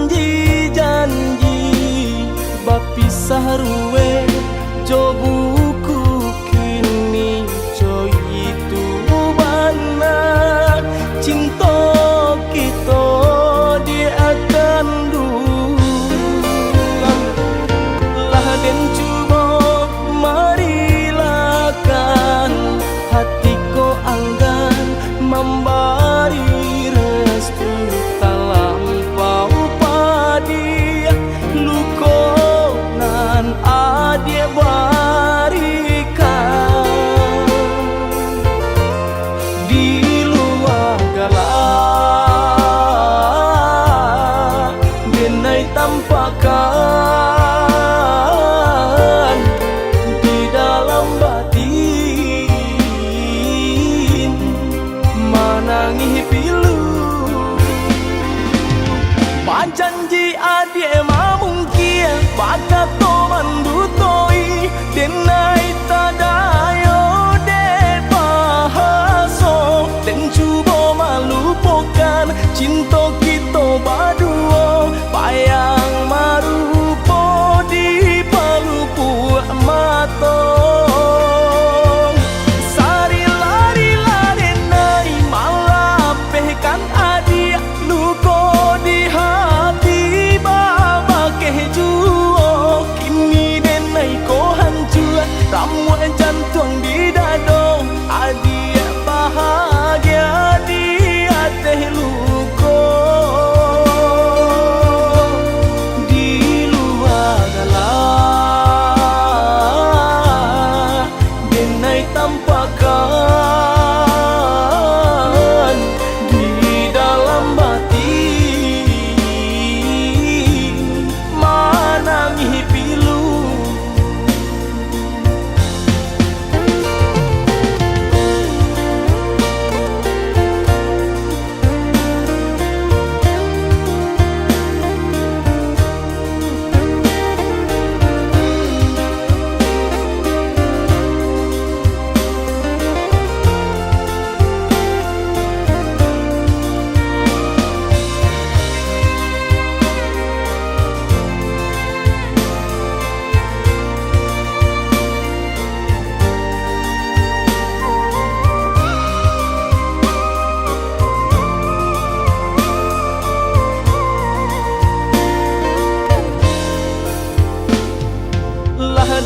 janji-janji bapisah ruwe jo buku kini coy itu mana cinta kita dia akan dulang lah den cuba marilah kan hatiku anggan memberi restu talampau padi luko nan adia barikan di luar galak benai tampakan di dalam batin manangi pilu panjanji adie mamungkia baka to mandutoi denai tadayo de pahaso den cuba malupakan cinta kita baduo payang marupo di palupu mato sari lari lari nai malapehkan adia luko di hati baba kejuo kini denai ko hancur ramuan jantung di dado adia bahagia di hati luko di luar galak denai tampakan di dalam batin manangi pilu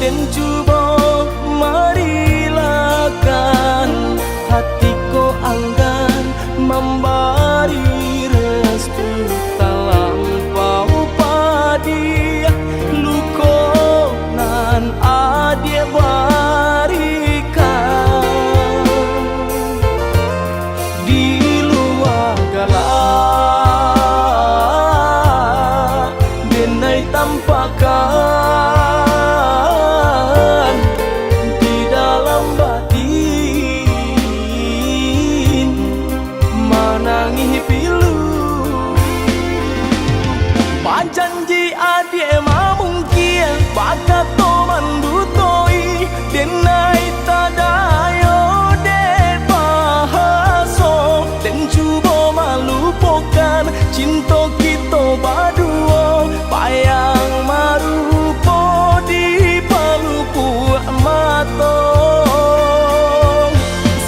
den cuba marilah kan hatiku anggan memberi restu talampau padi luko nan adia barikan di luar galak denai tampakan di dalam batin manangi pilu panjanji adie mamungkia baka to mandutoi denai tadayo de pahaso den cuba malupakan cinta kita baduo payang marupo di palupu mato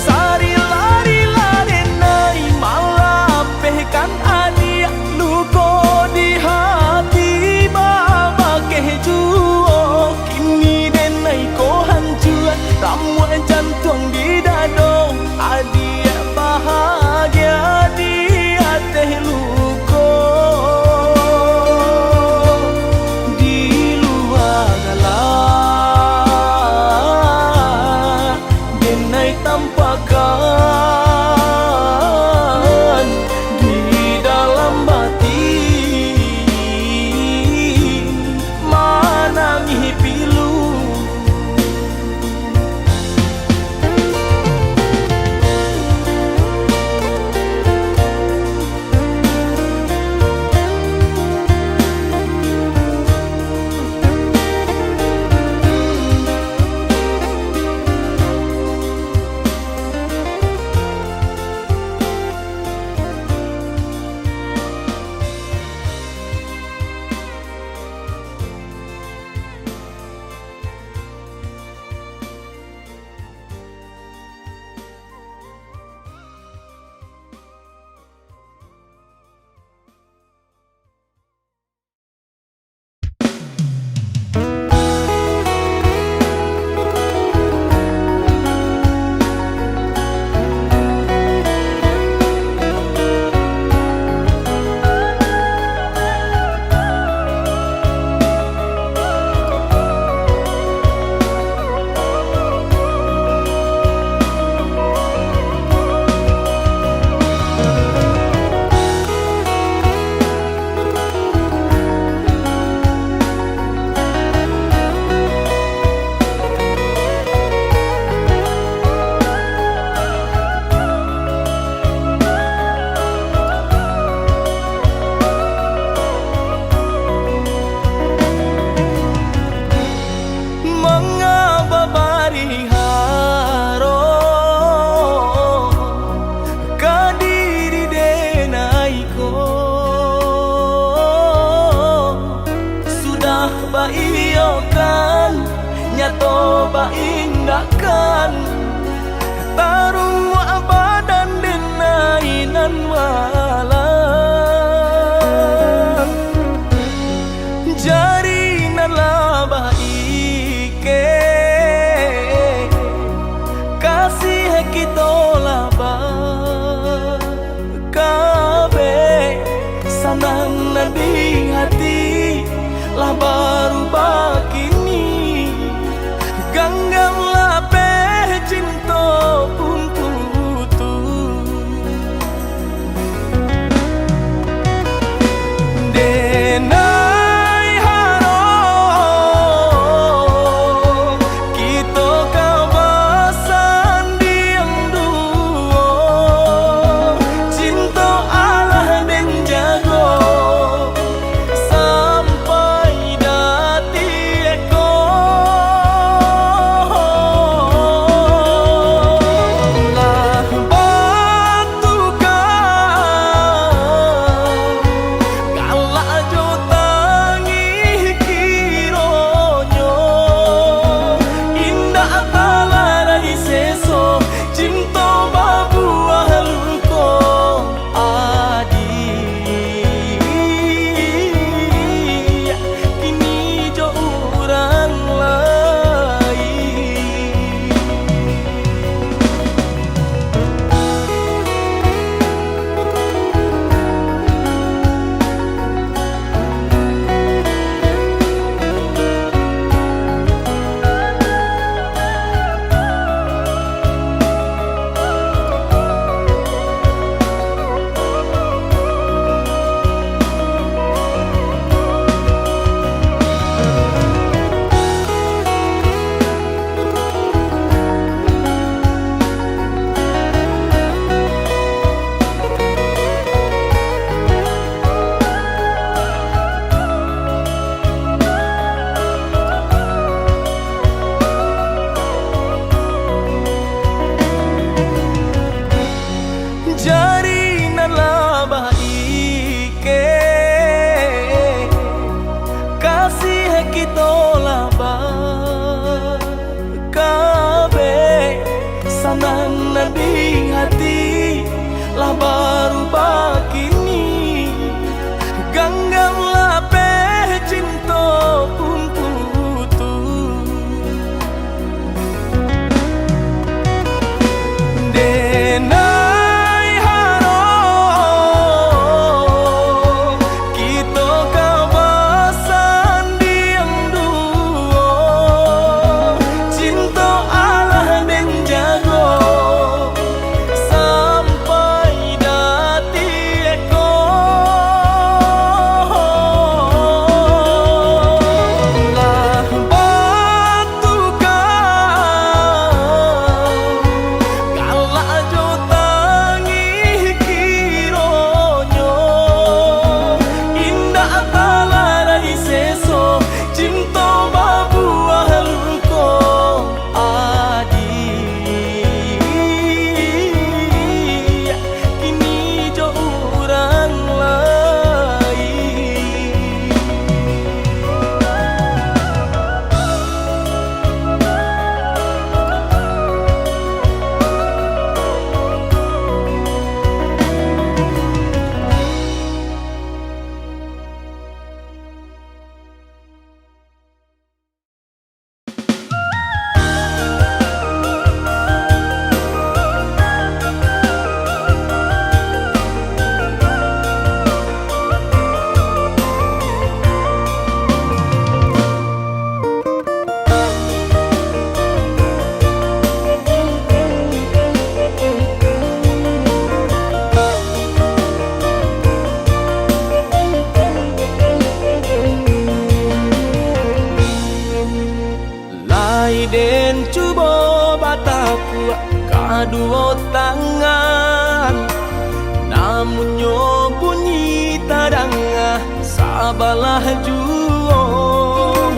sari lari lari nai malapehkan adia luko di hati baba kejuo kini denai ko hancur ramuan jantung di dado adia bahagia di hati luko dua tangan, namun nyo bunyi tadangah sabalah juong.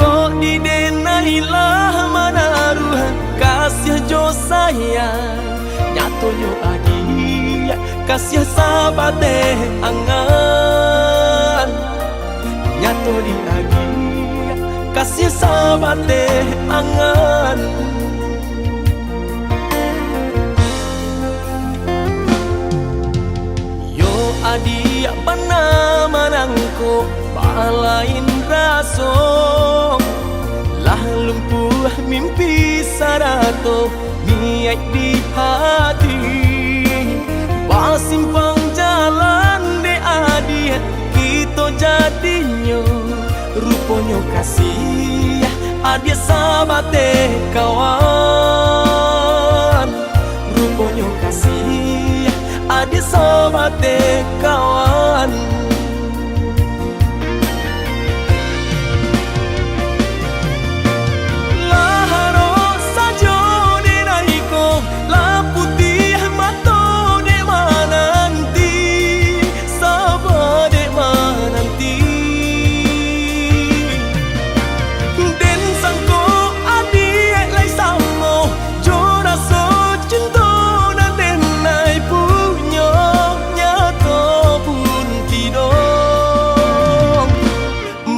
Kok didenailah manaruh kasih jo sayang, nyato nyo adi kasih sabate angan, nyato di adi kasih sabate angan. Adi pernah menangku balain raso, lah lumpuh mimpi sarato niat di hati. Pasimpang jalan de adi kita jadinya, rupanya kasih adia sabate kawan, rupanya kasih adi sabate kawan. Laharo sajo de naiko, la putih mato de mananti, sabade mananti. Den sangko adi lai samo, jora so cinta na den nai pu.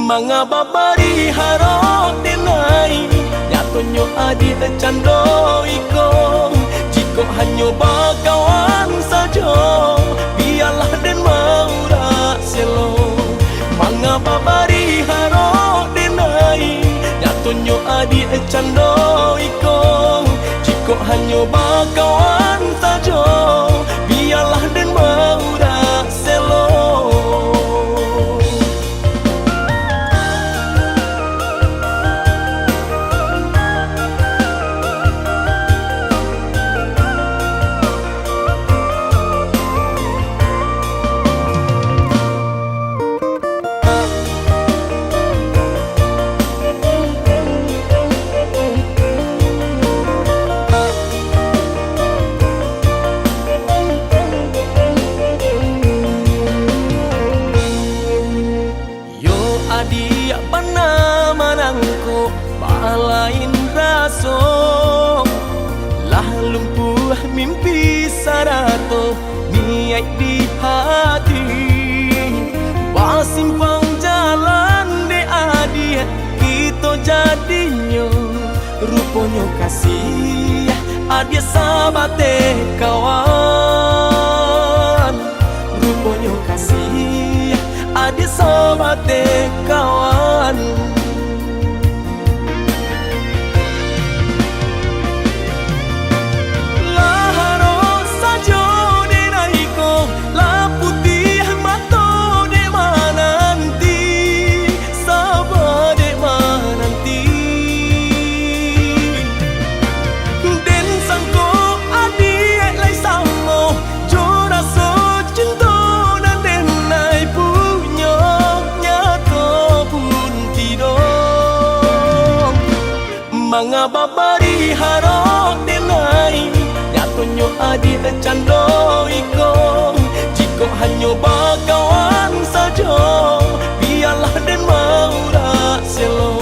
Mga babari harok denai, nyato nyo adi cando iko. Jiko hanyo bakawan sajo, biarlah den maura selo. Mga babari harok denai, nyato nyo adi cando iko. Jiko hanyo bakawan sajo, biarlah den maura selo. Adi pernah menangku balain raso, lah lumpuh mimpi sarato niat di hati. Pasimpang jalan de adi kita jadinya, rupanya kasih adia sabate kawan, rupanya kasih adi sabate kawan. Laharo sajo de naiko, la putih mato de mananti, sabade mananti. Den sangko adi lai samo, jora so cinta na den nai pu. Mga babari harok denai, nyato nyo adi cando iko. Jiko hanyo bakawan sajo, biarlah den maura selo.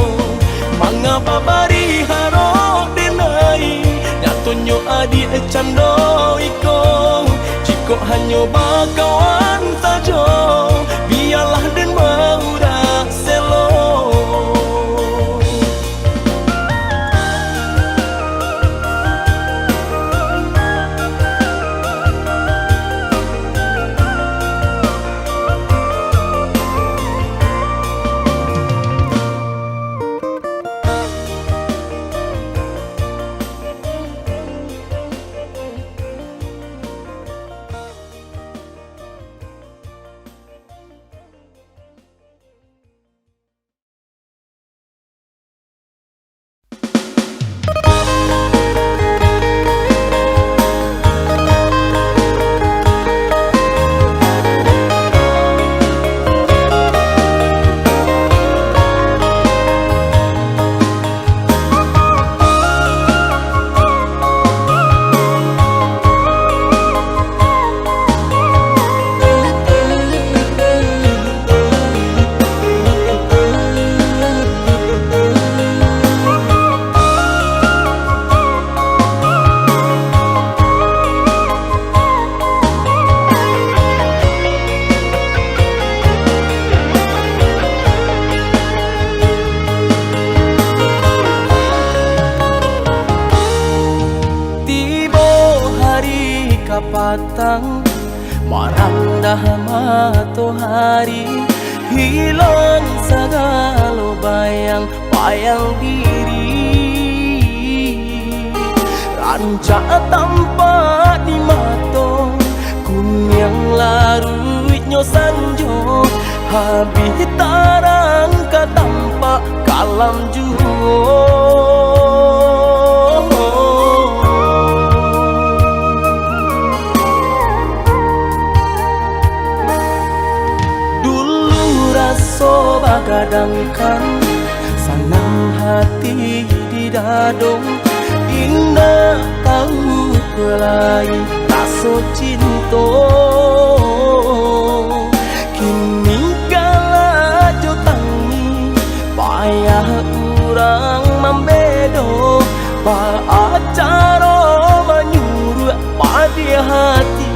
Mga babari harok denai, nyato nyo adi cando iko. Jiko hanyo bakawan sajo, biarlah den maura selo. batang merendah matahari, hilang segala bayang diri. Rancak tanpa di mata, kunyang larutnya sanjo, habis tarang ke tanpa kalam juo. So bagadangkan senang hati di dadong, indah tahu pelai rasa cinta. Kini kala jo tangi payah urang membedo, ba acara menyuruh pada hati.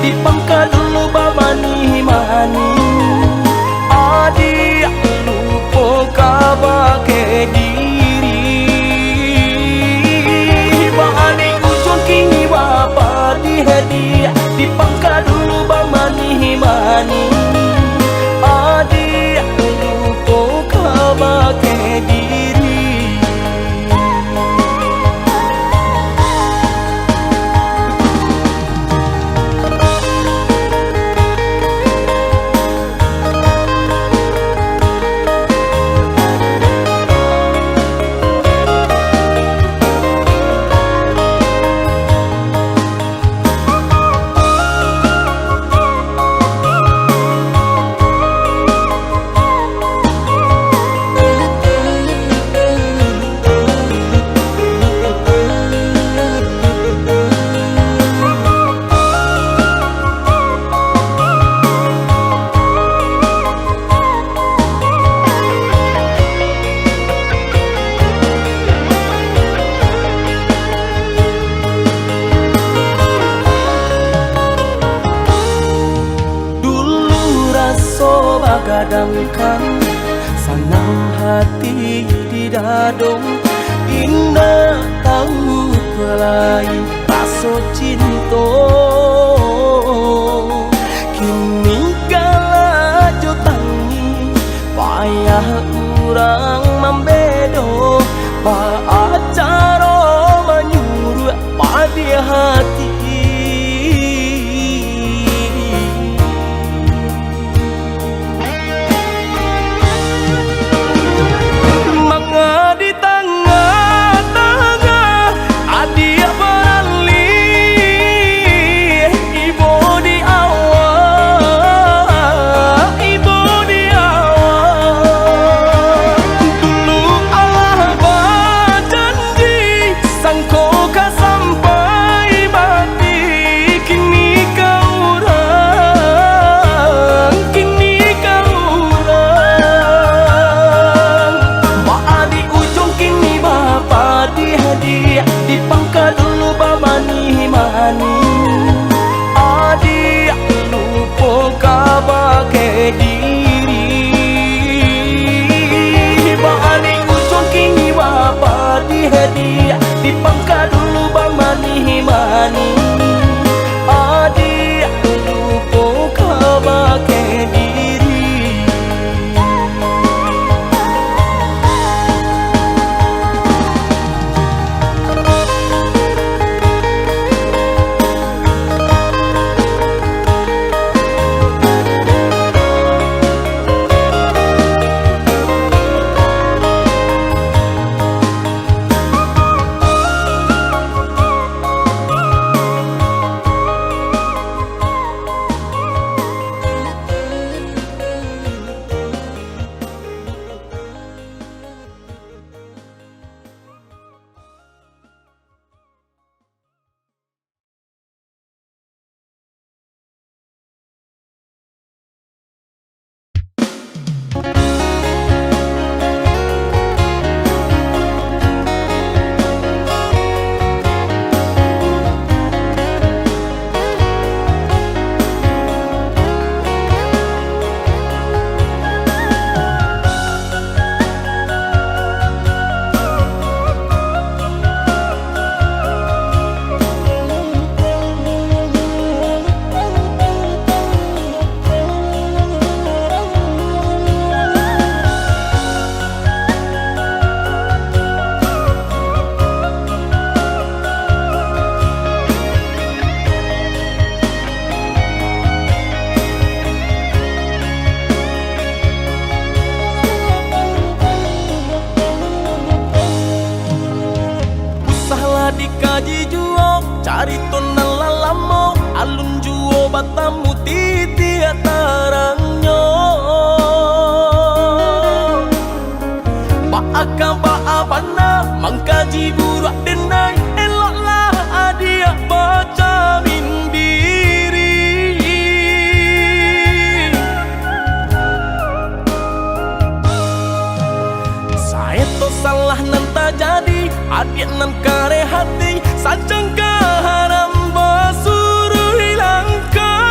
Di pangkat dulu mani adik lupa kabar ke diri. Balik ujung kini bapa di hadiah, di pangkat dulu mani adik lupa kabar ke diri. Bagadangkan senang hati di dadong, indah tahu pelai rasa cinta. Kini kala jo tangi payah urang membedo, ba acara menyuruh pada hati. kaba abana mangkaji burak denai eloklah adia baca mindiri. Saya to salah nan tak jadi adik nan kare hati sancang haram basuruh hilangkan.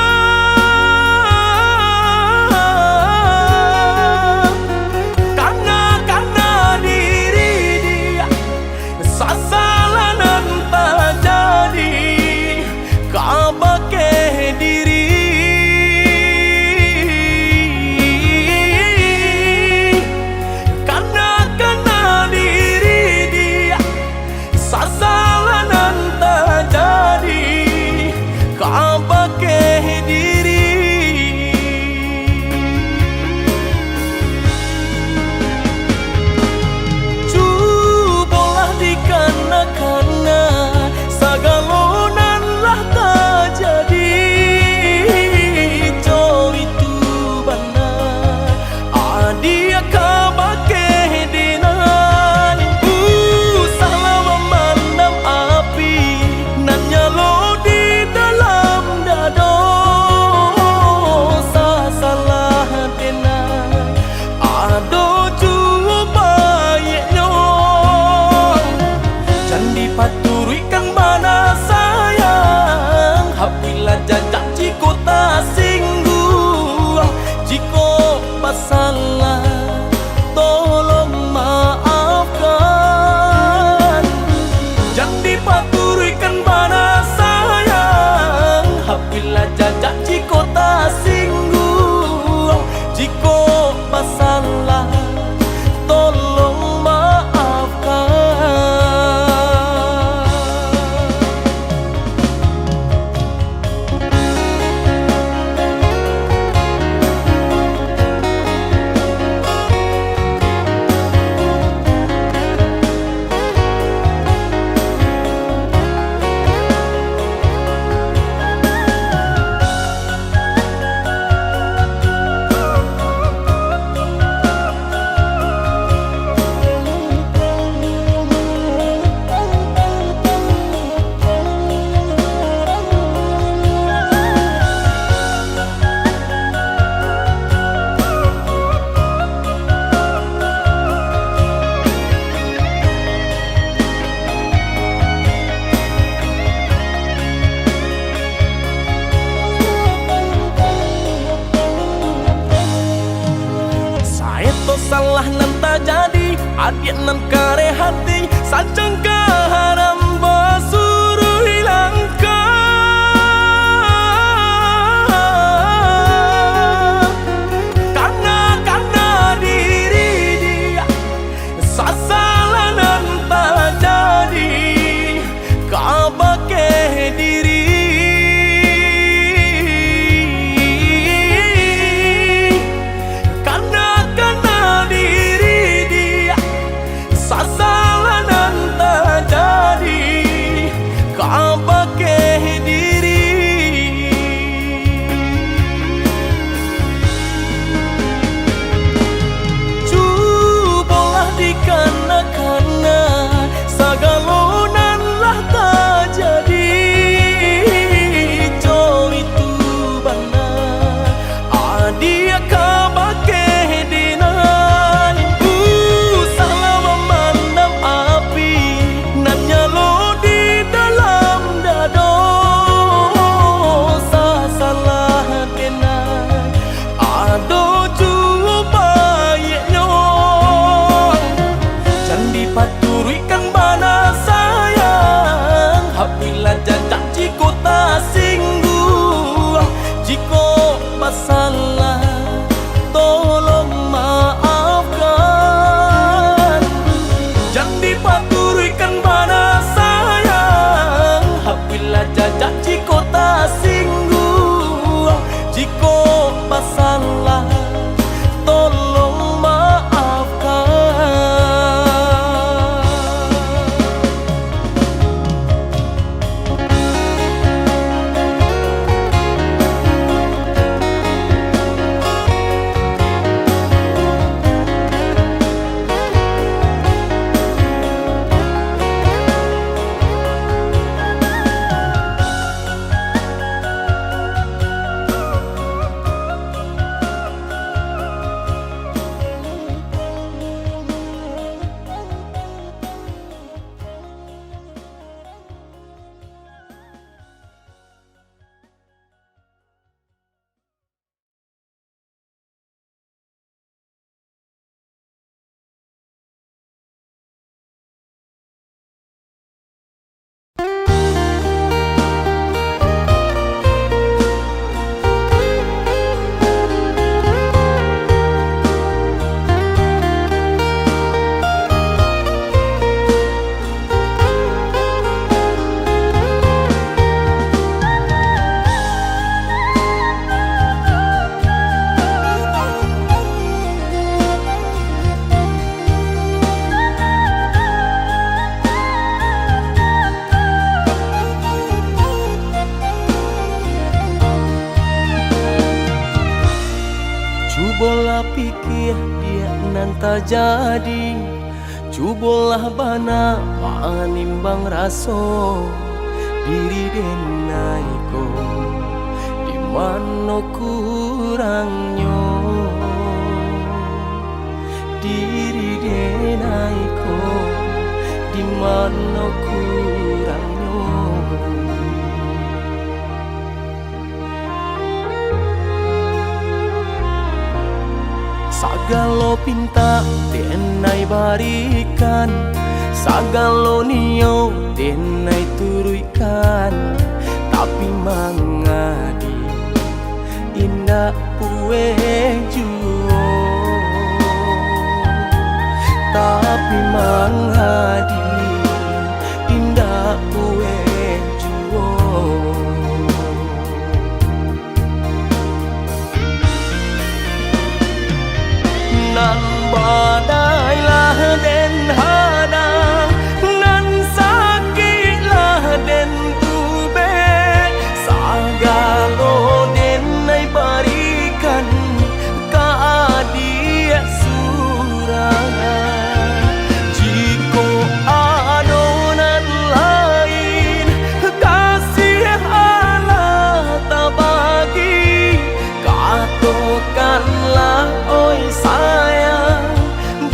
Salah, tolong maafkan. Jangan dipaturikan mana sayang. Apabila jajak jiko tak singgung, jiko masalah, tolong maafkan. Salah nan tak jadi adik nan kare hati sancang haram basuruh hilangkan. Karena diri dia salah nan tak jadi kabake diri. Paturikan mana sayang. Apabila jajak jiko tak singgung, jiko masalah, tolong maafkan. Jangan dipaturikan mana sayang. Apabila jajak jiko tak singgung, jiko masalah, tolong maafkan. tak jadi. Cubolah bana manimbang raso diri denai ko di mana kurangnya diri denai ko di mana kurangnya. Sagalo pinta denai barikan, sagalo nio denai turuikan, tapi mangadi indah pue juo, tapi mangadi indah pue juo. Nan badailah den hadang, nan sakitlah den tube, sagalo den nai barikan ka adia surangan. Jiko adonan lain kasih Allah tak bagi, katakanlah oi sayang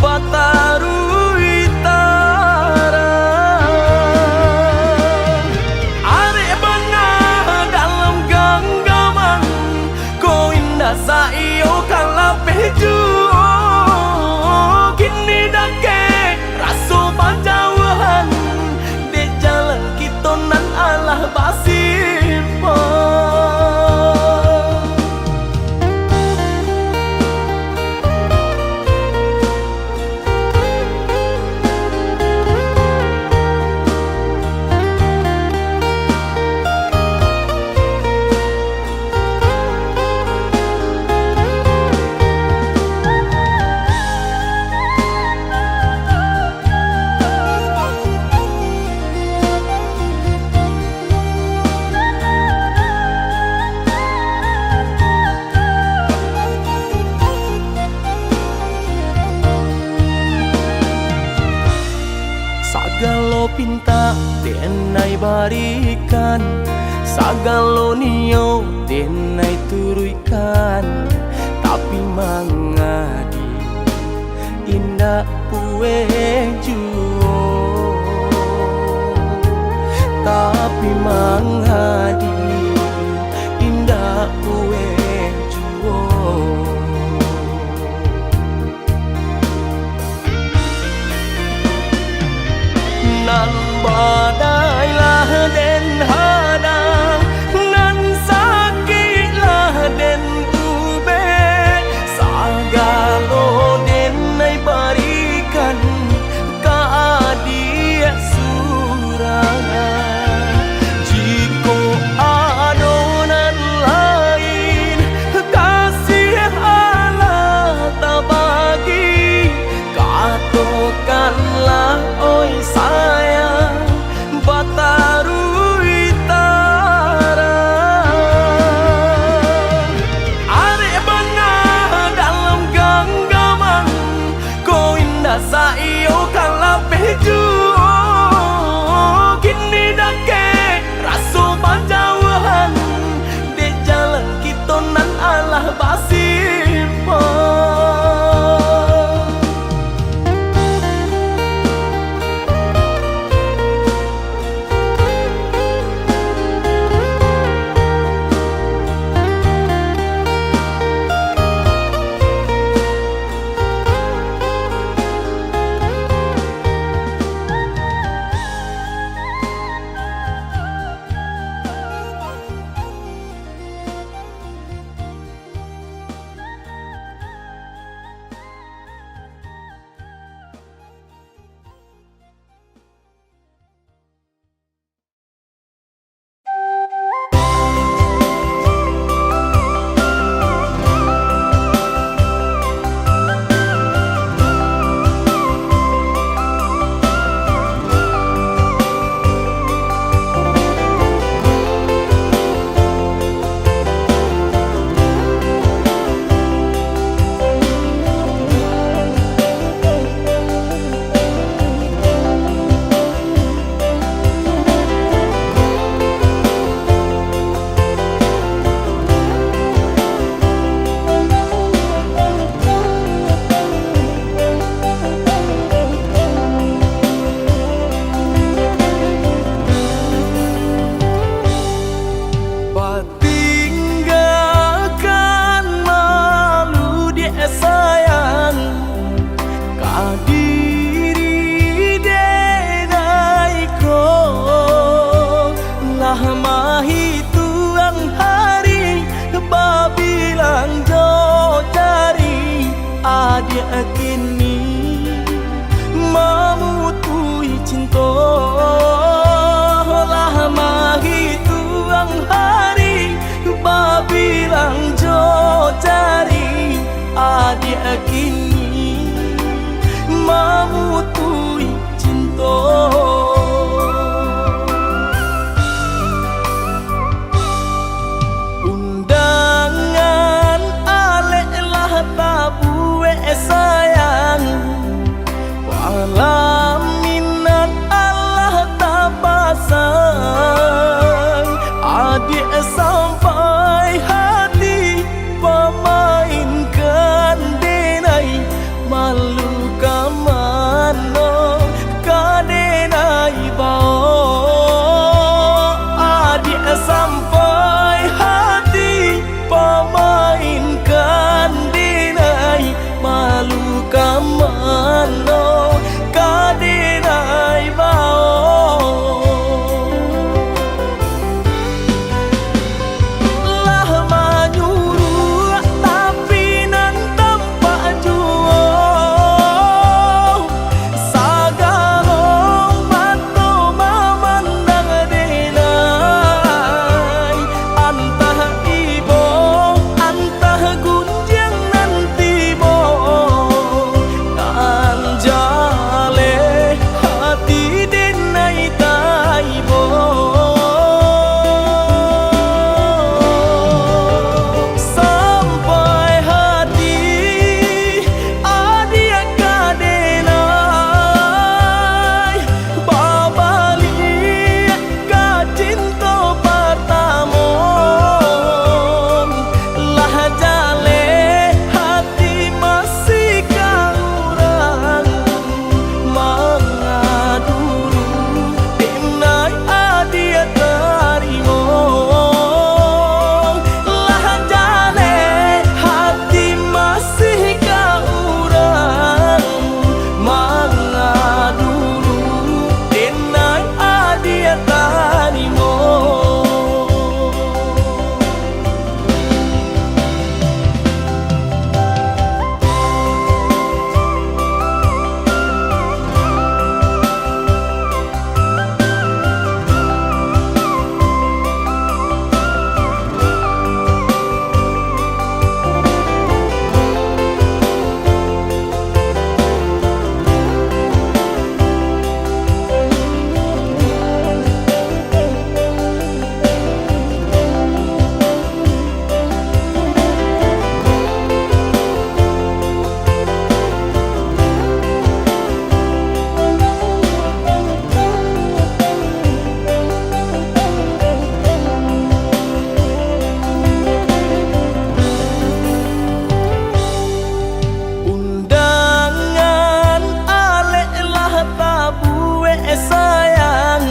batarui tarang. Arek bengah dalam genggaman, ko indah saio kalah pejuo. Kini dake raso panjauhan, de jalan kita nan Allah basifah. Sagalo pinta denai barikan, sagalo nio denai turuikan, tapi mangadi indah pue juo, tapi mangadi indah pue juo. Nan badailah den hadang, nan sakitlah den tube, sagalo den nai barikan ka adia surangan. Jiko adonan lain kasih Allah tak bagi, katakanlah oi sayang adik kini memutui cinta lah mahi tuang hari babilang jo cari adik kini memutui cinta. Undangan alek lah tabue sayang walaminan Allah tak pasang adik sampai hati pemainkan denai malu kamano kadenai bao adik sampai hati pemainkan denai malu kamano kadenai bao lah menyuruh tapi nan tampak juo sagarong mato memandang denai antah ibo antah gunjang nanti bo kan jale hati denai taibo sampai hati adik kadenai babali ka cinta pertamon lah jale hati masih kurang mengaduru denai adik terimo lah jale hati masih kurang mengaduru denai adik terimo. Undangan alek lah tabue sayang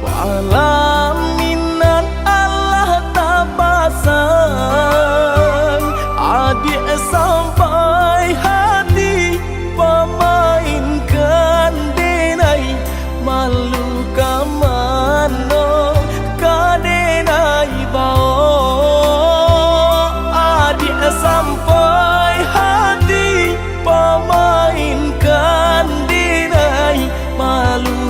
walaminan Allah tak pasang adik sampai hati pemainkan denai malu kamano kadenai bao adik sampai hati pemainkan denai malu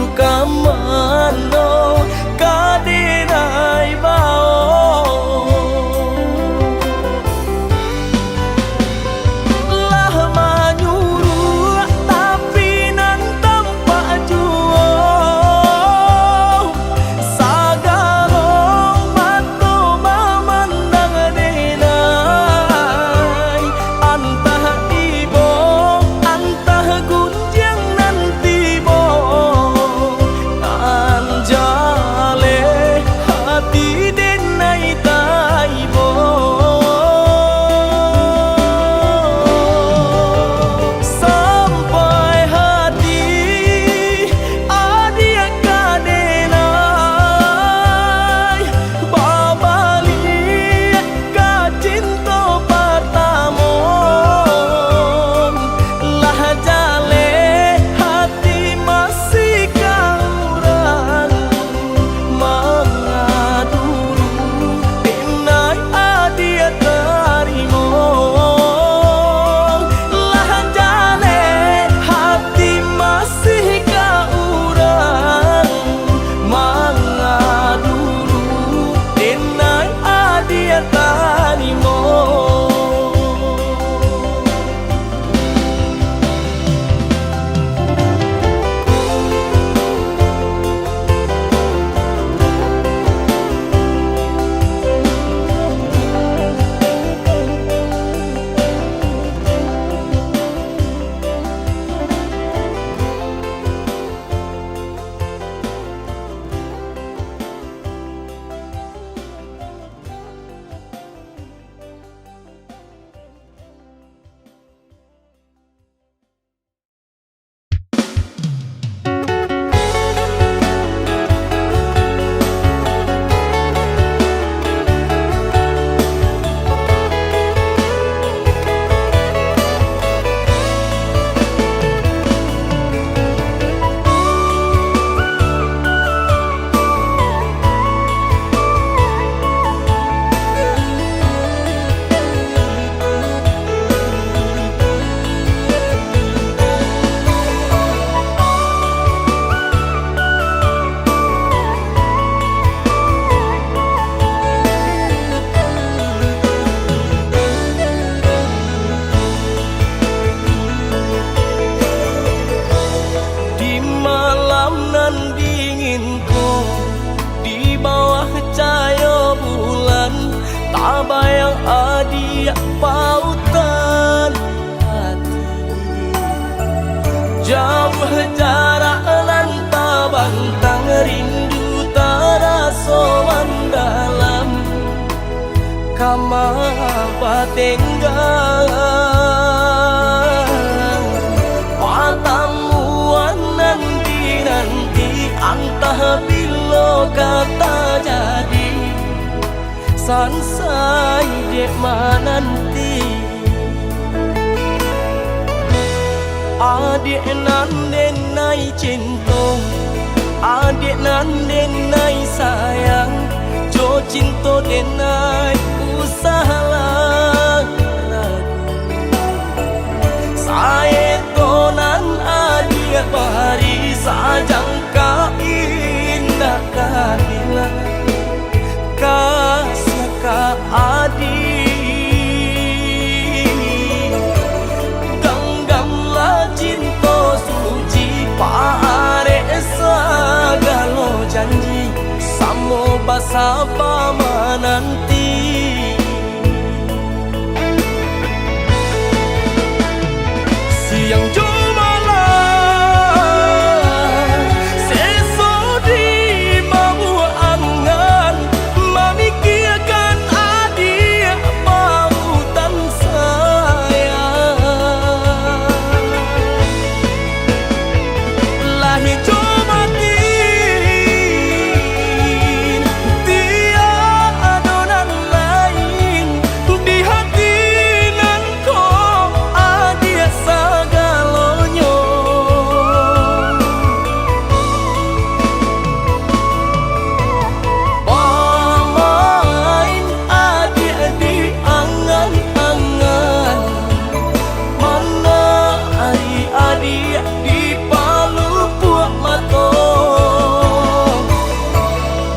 malam nan dingin ko di bawah cahaya bulan, tak bayang adik pautan hati. Jauh jarak lan tak bantang, rindu tak rasa mendalam, kamapa tinggal pertemuan nanti antah bila kata jadi sansai dek mananti. Adik nan denai cinta, adik nan denai sayang, jo cinta denai usahalah ragu. Saya tonan adik bari sajang ka indah kahila, kasih ka adik. Paare sagalo janji samo basa pamananti. Siang jumalan seso di mau angan, memikirkan adik pautan saya. Hijau makin tiada nan lain di hati nan kau adik sagalonyo. Pamain adik di angan-angan, mana hari adik di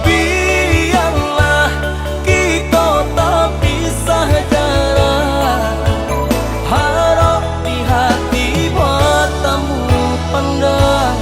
biarlah kita tak pisah jarak, harap di hati bertemu pandang.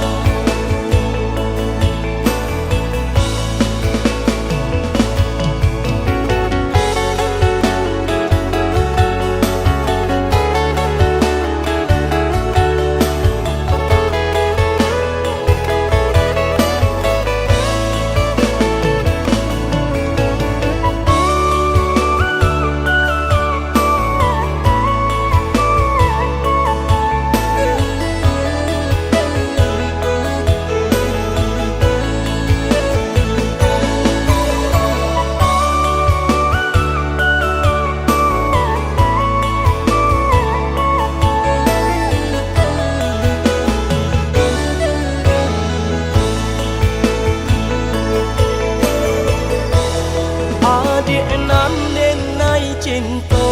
Adik nan denai cinta,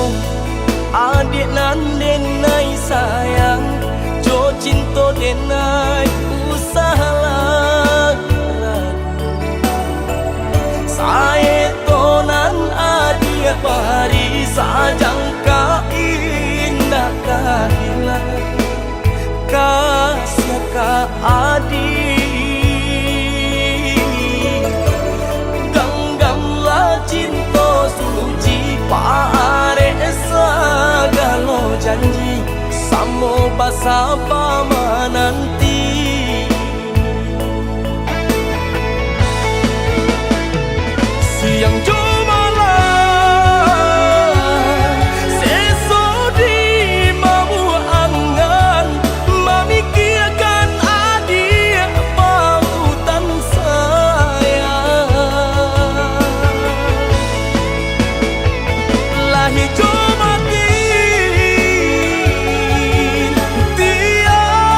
adik nan denai sayang, jo cinta denai usahalah ragu. Saya tonan adik bari sajang ka indah kahila, kasih ka adik. Cinta suci paare sagalo janji samo basa pamananti. Siang jumalan seso di mau angan, memikirkan adik pautan saya. Hijau makin tiada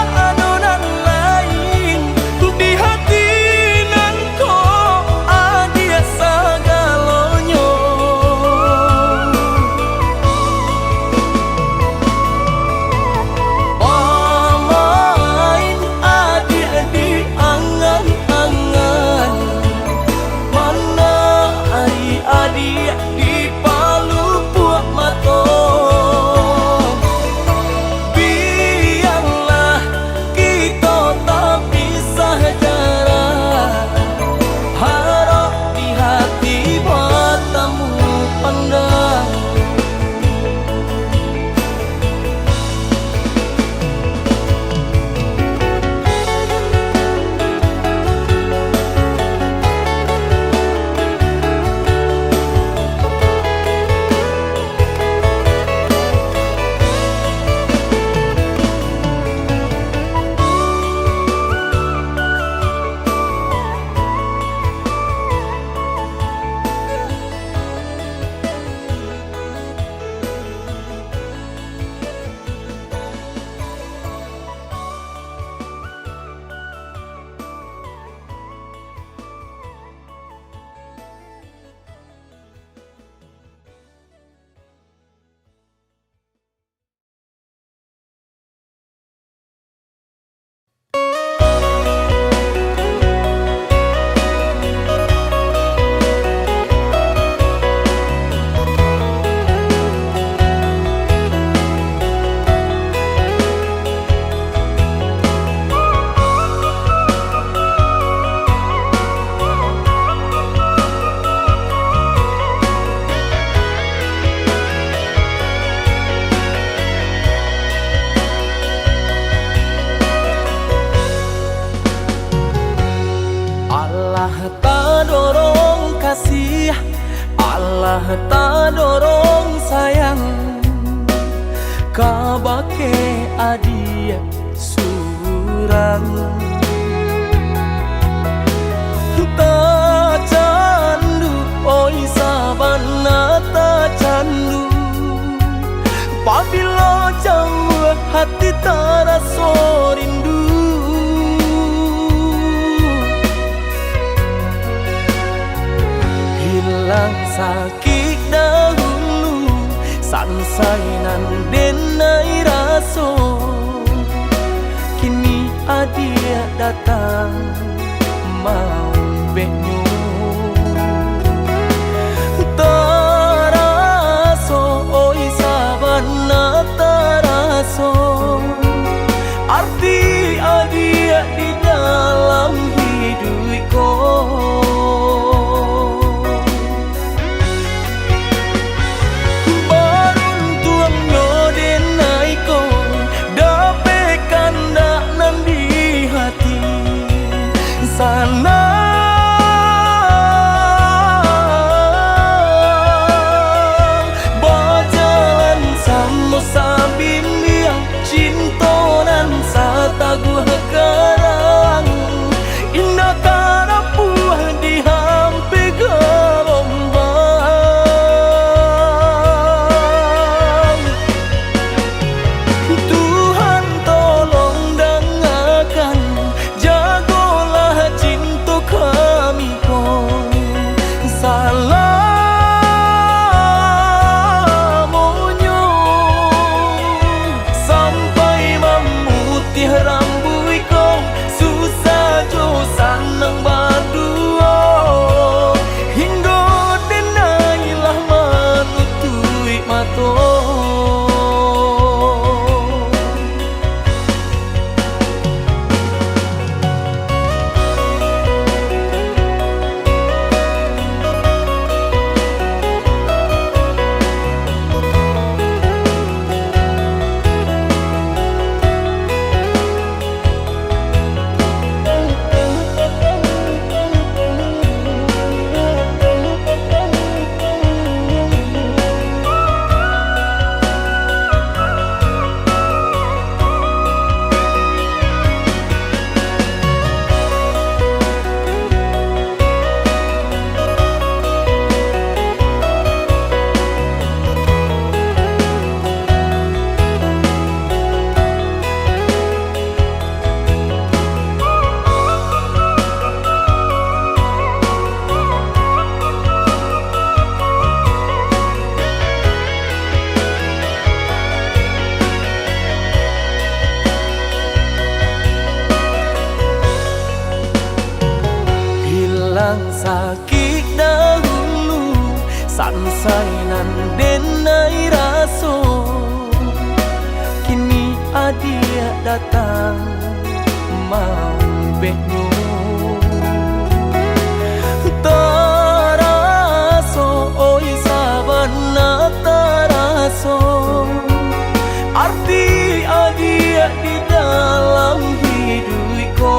kasih Allah tak dorong sayang kabake adia surang ta candu oi sabana ta candu pabila jauh hati terasa rindu hilang sakit dahulu sansainan denai raso kini adia datang mau benyo taraso oi sabana taraso arti adia di dalam hidupku sana berjalan sama sabimbiang cinta dan sataguh kerang indah karapuh di hampi gelombang Tuhan tolong dengarkan jagolah cinta kami kong salamonyo sampai memutih rambut kong susah jo sanang berdua hingga denailah menutui mata sakit dahulu sansainan denai raso kini adia datang mau benyo taraso oi sabana taraso arti adia di dalam hidupku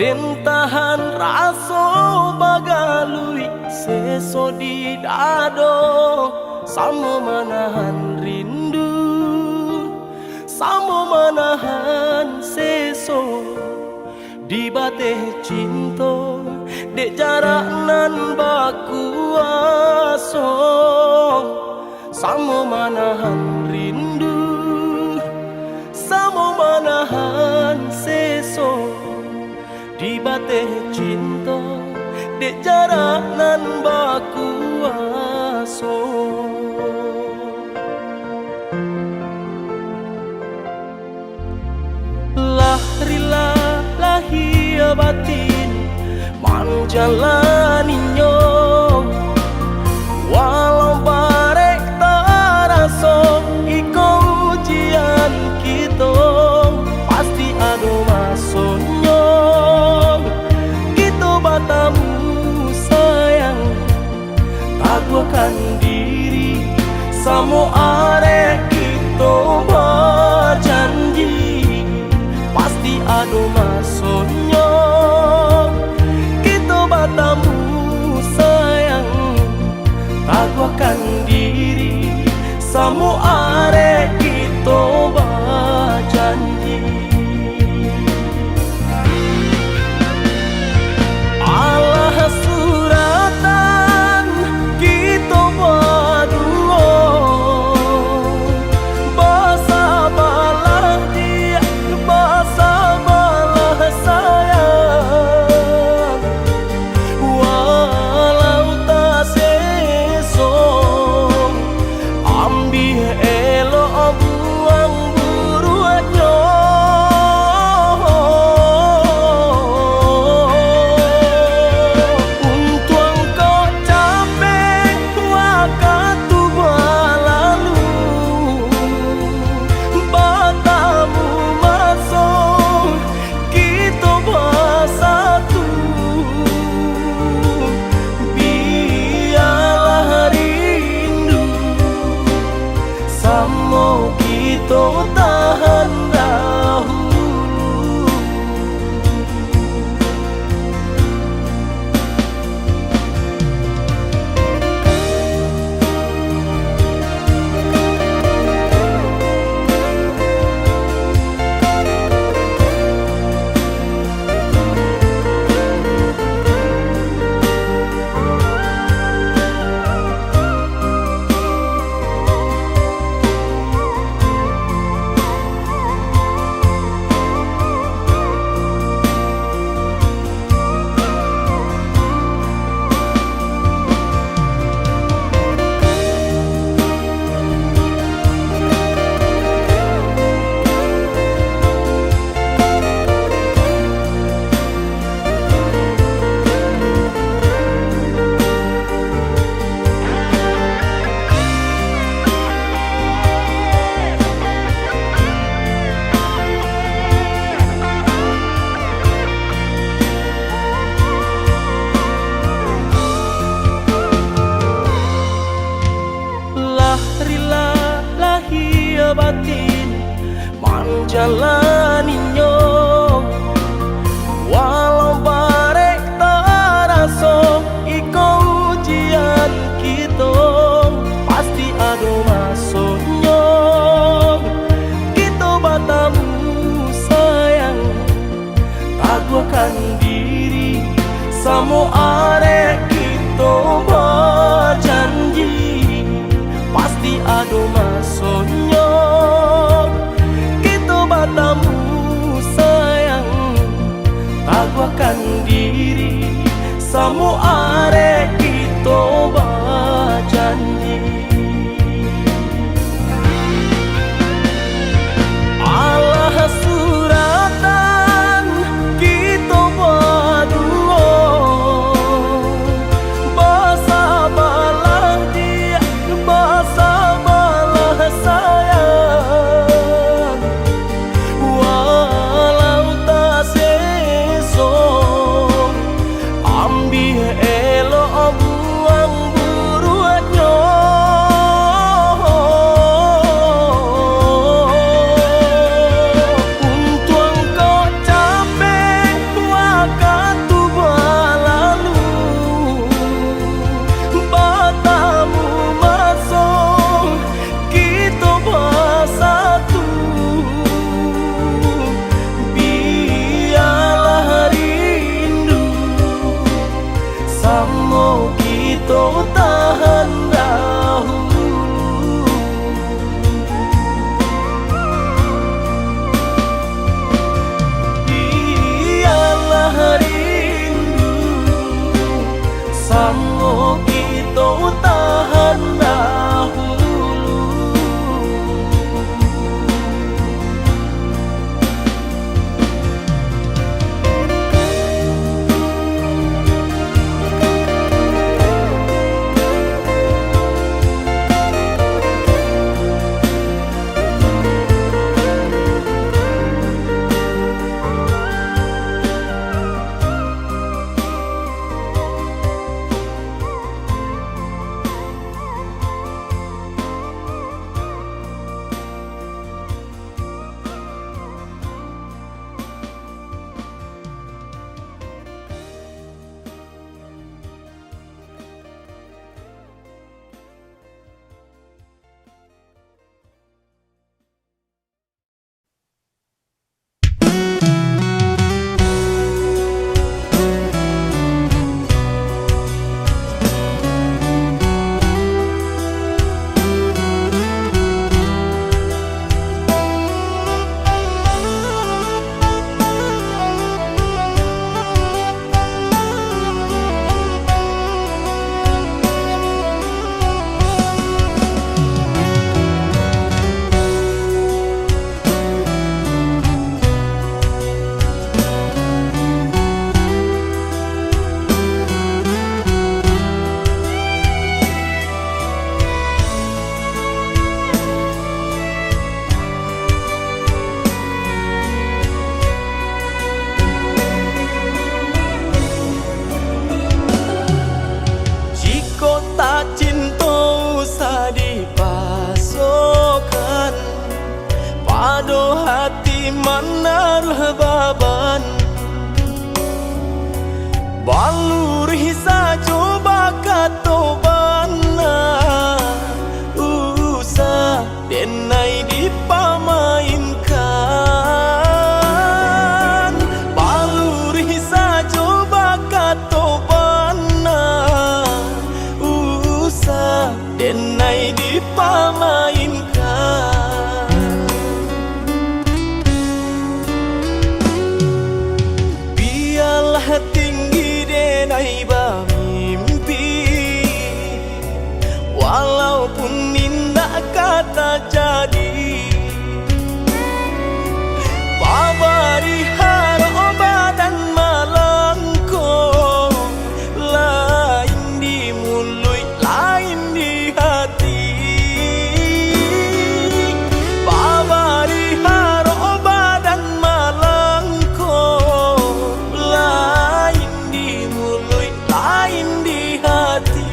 Den tahan raso bagalui seso di dado, samo manahan rindu, samo manahan seso di bate cinta, dek jarak nan baku aso, samo manahan rindu, samo manahan seso di bate cinta, dek jarak nan baku aso. Lahrilah lahia batin manjalaninya, walau barek taraso iko ujian kita, pasti ada masanya kita batamu sayang, taguakan diri samo arek kita berjanji, pasti ada masanya kita batamu sayang, taguakan diri samo arek kita berjanji. Allah suratan kita berdua, bahasa balah dia, bahasa balah sayang, walau tak sesong ambil elok buang buruannya. Untung kau capek waktu berlalu, batamu masuk kita bersatu, biarlah rindu samo kita tahan dahulu. Lahrilah lahia batin manjalaninya, walau barek taraso iko ujian kita, pasti ada masanya kita batamu sayang, taguakan diri samo arek kita berjanji, pasti ada masanya kita batamu sayang, taguakan diri samo arek kita berjanji. Allah suratan kita berdua, bahasa balah dia, bahasa balah sayang, walau tak sesong ambil elok buang iman naruh baban balur hisa coba katobana usah denai dipamainkan balur hisa coba katobana usah denai dipamainkan. Biarlah tinggi denai bermimpi, walaupun indah kata jadi. Babari haroba dan malangko, lain di mulut, lain di hati. Babari haroba dan malangko, lain di mulut, lain di hati.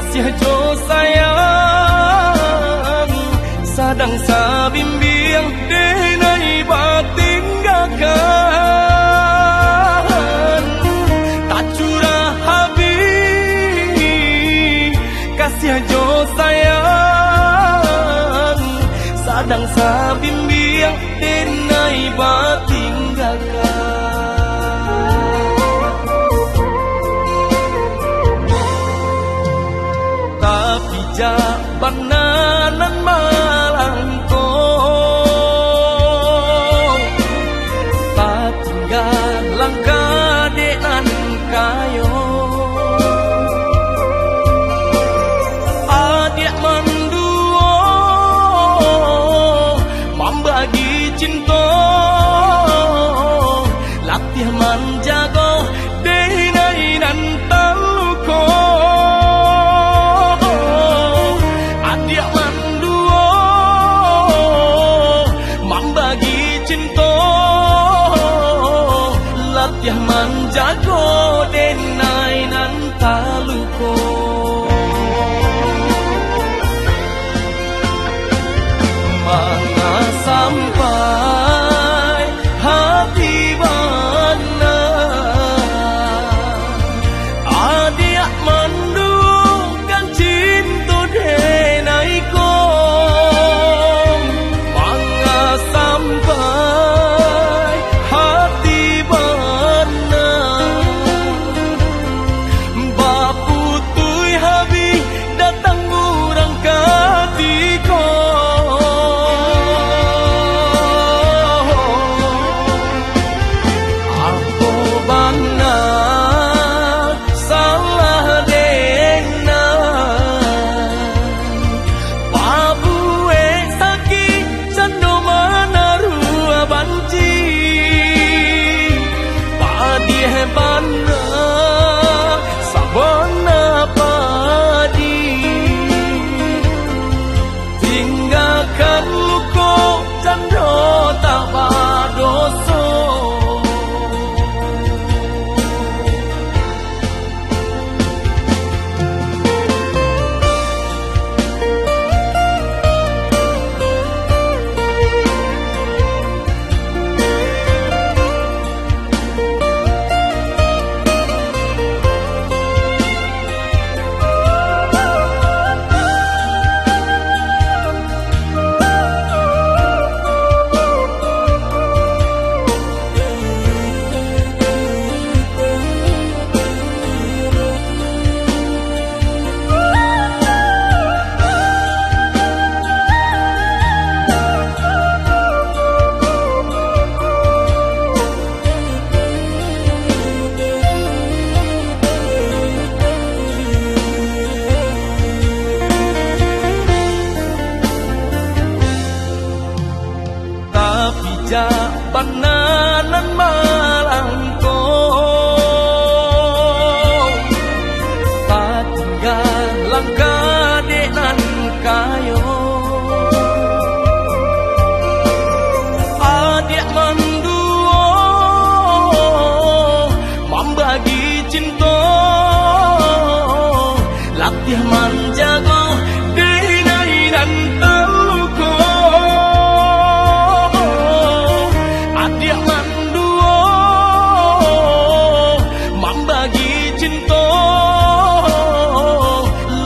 kasih jo sayang sadang sabimbing denai batinggakan tak curah habis kasih jo sayang sadang sabimbing denai batinggakan. Tapi jabananan malangko tak tinggal langkah dean kayo adik menduo membagi cinta latih menjago denai nan taluko latih menjago denai nan taluko mana sampai hati bana adik mendungkan cinta denai ko mana sampai hati jabananan malangko tak tinggal langkah denan kayo adik menduo membagi cinta latih menjago denai dan taluko adik menduo membagi cinta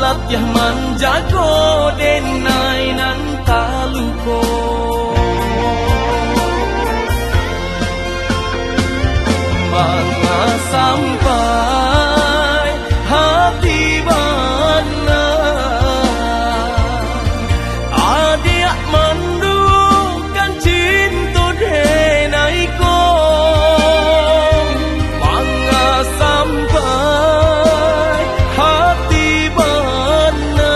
latih menjago denai nan taluko mana sampai hati bana adik mendungkan cinta denai ko mana sampai hati bana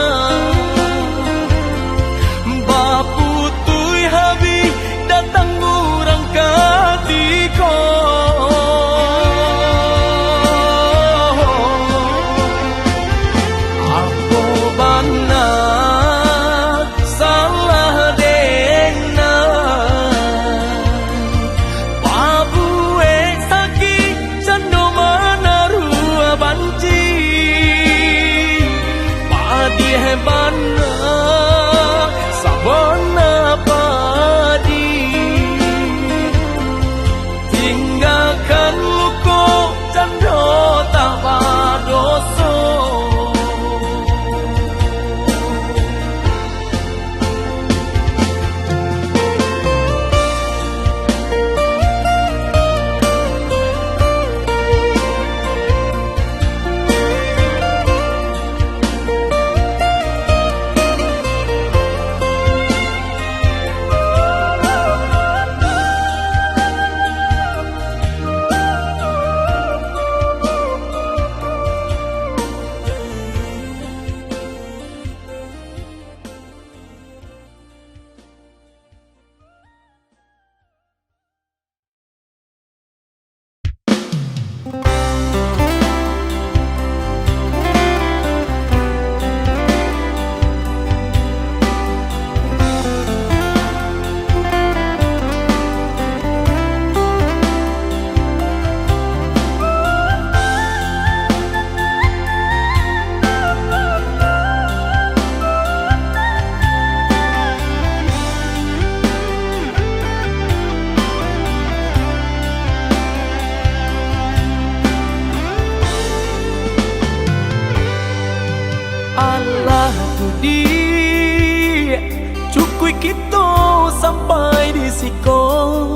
Allah tu dia cukui kita sampai di siko.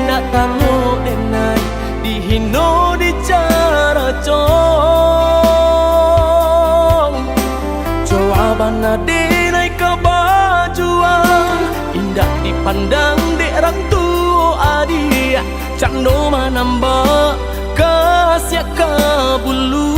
Nak tangok denai dihino di cara cong. Jawaban denai kebajuan indah dipandang dek orang tua adik. Cando manambah kasih kabulu.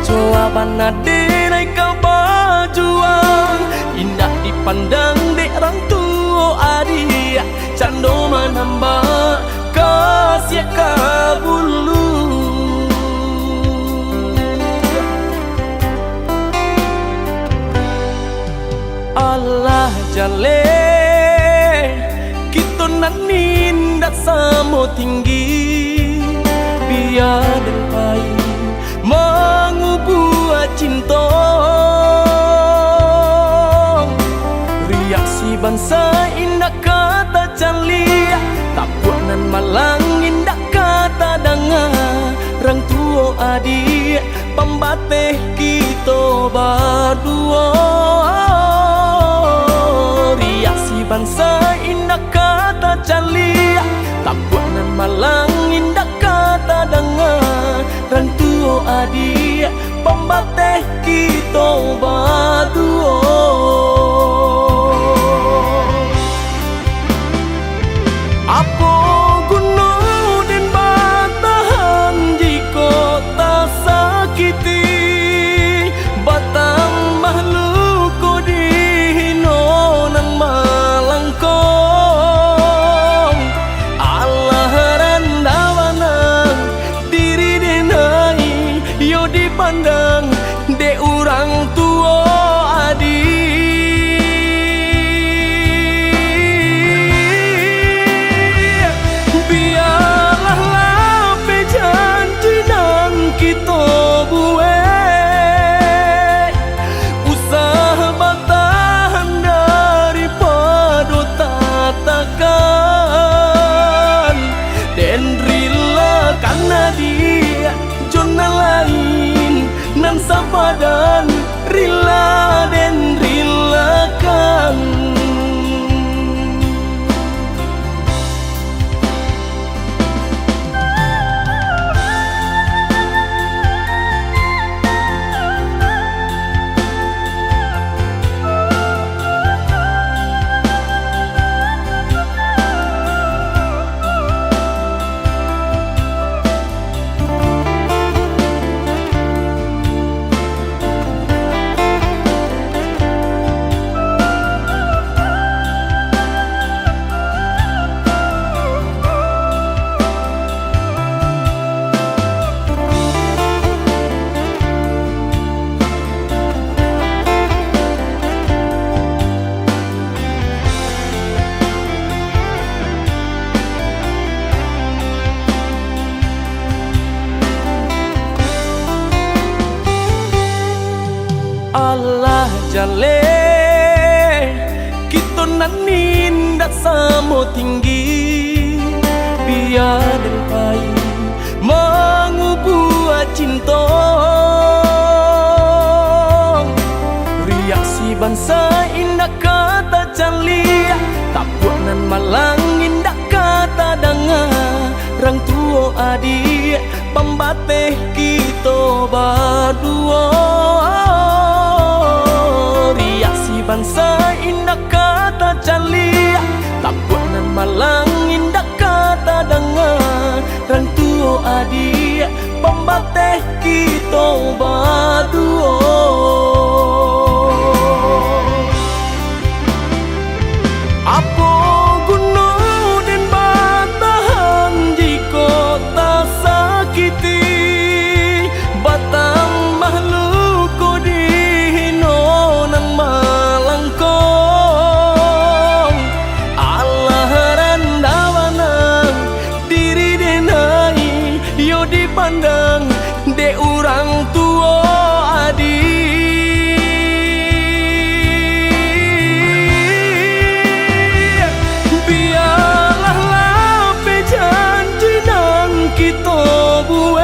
Jawaban denai kebajuan indah dipandang dek orang tua adik. Cando manambah kasih kabulu. Allah jale kita nanin dak samo tinggi biar dan pai mengubah cinta. Reaksi bangsa indah kata calia tak buat nan malang indah kata dengar orang tua adik pembatih kita berdua. Reaksi bangsa indah kata calia tak buat nan malang indah kata dengar orang tua adik pembatih kita berdua. Apa guna den batahan jika tak sakiti batang makhluk ko dihino nang malangkong. Allah randawanang diri denai yo dipandang de orang tua adik. Kita buat usaha bertahan daripada tatakan dan rela karena dia zona lain nan sabadan rela dan relakan. Allah jale kita nanin dak samo tinggi biar dan pai mengubah cinta. Reaksi bangsa indah kata calia tak buat nan malang indah kata dengar orang tua adik pembatih kita berdua. Reaksi bangsa indah kata calia tak buat nan malang indah kata dengar orang tua adik pembatih kita berdua. Apa guna den batahan jika tak sakiti batang makhluk ko dihino nang malangkong. Allah randawanang diri denai yo dipandang de orang tua adik. Kita buat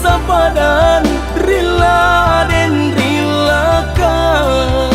sabadan rila den rilakan.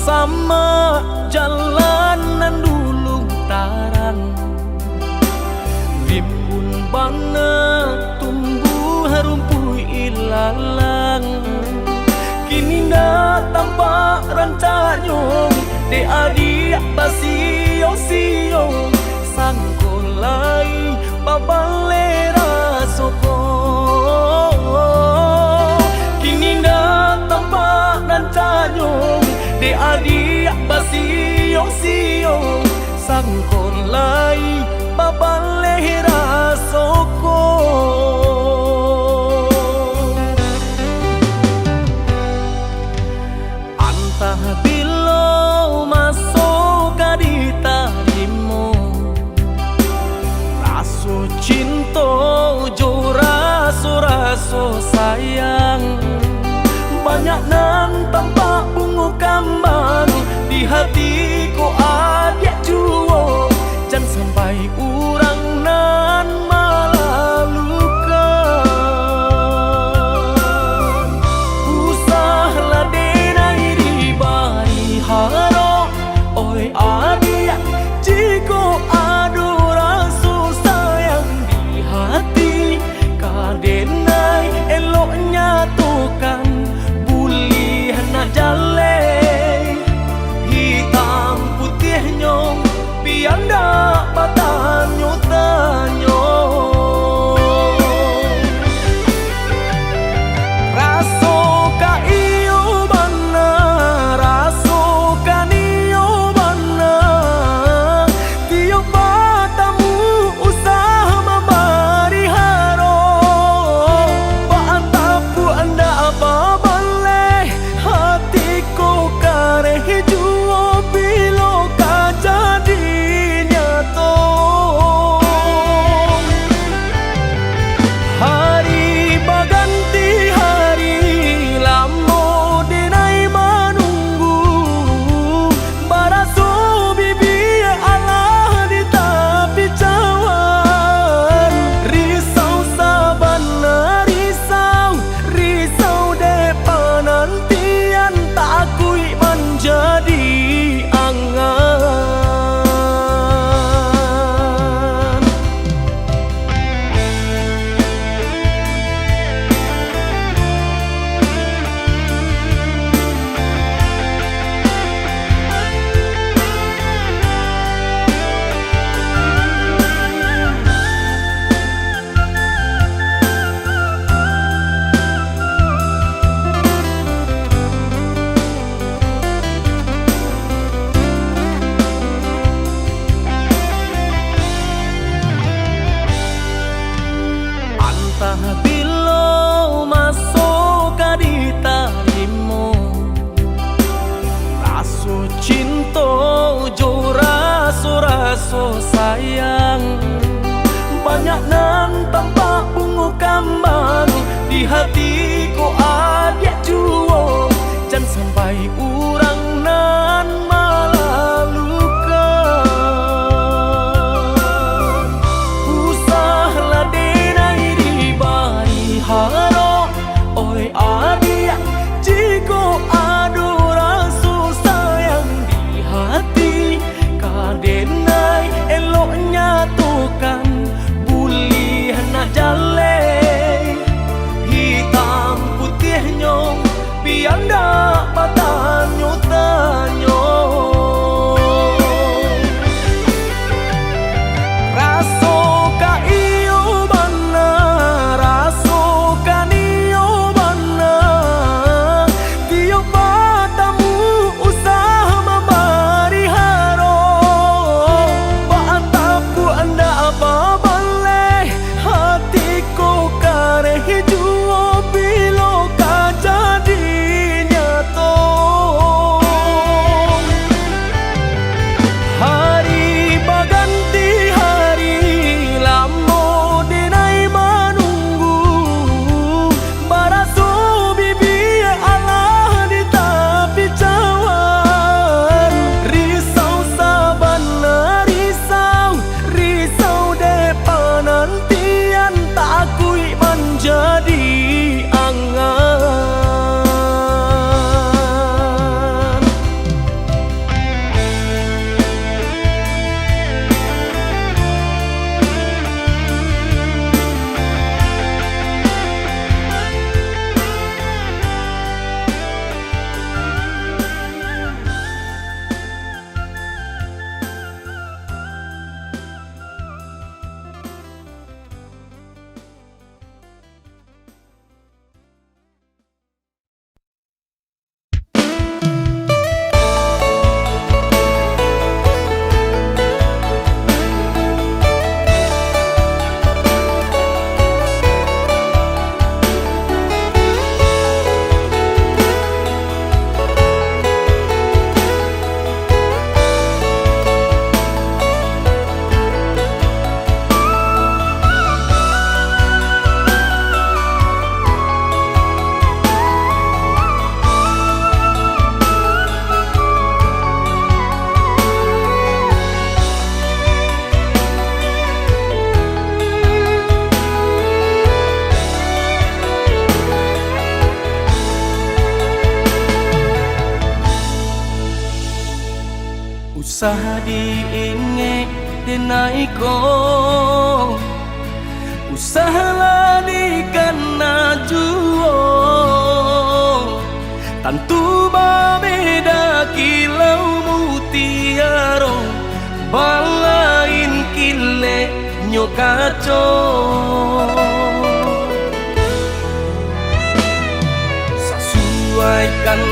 Sama jalanan dulu taran, rimbun bana tumbuh rumput ilalang. Kini dah tampak rancanyong de adik basio-sio sangkolai babalera soko. Kini dah tampak rancanyong de adik basio-sio sangkolai babalera soko. Antah bilo masuk kadita limo, raso cinta jo raso sayang. Banyak nan tampak bunga kambang di hatiku adik juo, jangan sampai urang nan malalukan. Usahlah denai di bari haro, oi adik jiko adu rasa sayang di hati kadenai eloknya tukan jale hitam putihnya pianda patanyo tanyo. Raso ka iyo bana, raso ka niyo bana, tiyo batamu usah mabari haro, paantapu anda apa bilo masuk kadita limo, raso cinta jo raso sayang. Banyak nan tampak bunga kambang di hatiku adik juo, jangan sampai urang nan malalukan. Usaha diinge denai ko, usaha ladi kana juo, tantu babeda kilau mutiaro, balain kile nyokaco. Sesuaikan